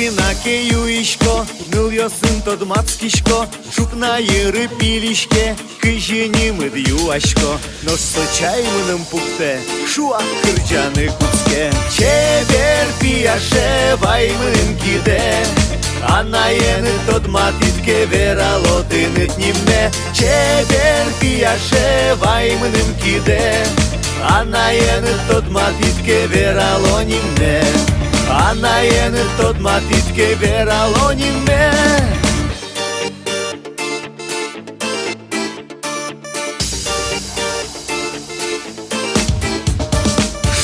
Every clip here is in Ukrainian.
Винаке юишко, ныл йосын тод мацкишко, шукна йыры пилишке, кыженим ид юашко. Нож сочаймыным пукте, шуа кырджаны куцке. Чебер пияше ваймын киде, анаены тод матитке вералотыныт нимне. Чебер пияше ваймыным киде, анаены тод матитке вералонимне. Анаены тод матитке вералонимне.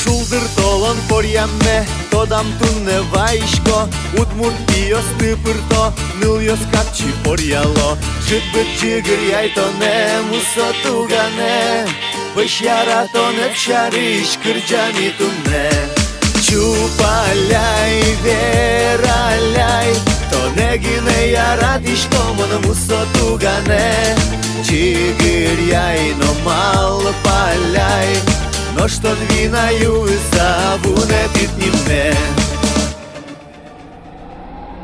Шулдыр толон порьямме, тодам тунне вайшко, удмурт пиос тыпырто, ныл йос капчи порьяло. Житбыт жигыр яйтоне, мусо тугане, выш яратоне пшариш кырджани тунне. Чупаляй, вераляй, то негине ярадиш томон мусо тугане. Чигиряй, но мал паляй, но что винаю забуне питнимне.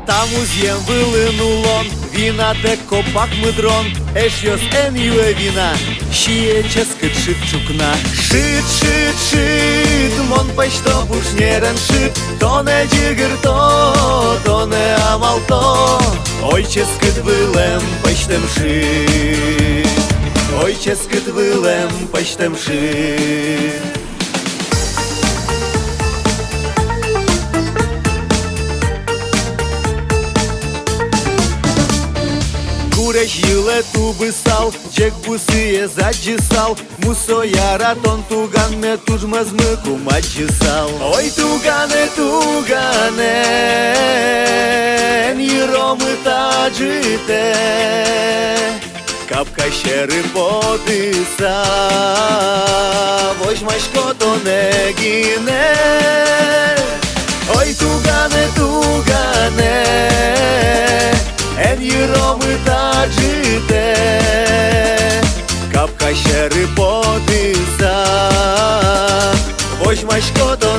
Там узьем вылынулон, вина де копак мыдрон, эш йос эн юэ вина, щиече скыт чукна. Шит, мон пачто бушнерен шит, то не джигыр то не амал то. Ойче скыт вылем пачтем шит, ойче скыт вылем пачтем шит. Куреш йыле тубы сал, чек бусые заджисал, мусо яратон туганне тужмазмы кумаджисал. Ой, тугане, тугане, йромы таджите, капка щери подиса, возьмашко то не гине. Ой, тугане, тугане, ен йромы таджите, капка щери подиса, возьмашко то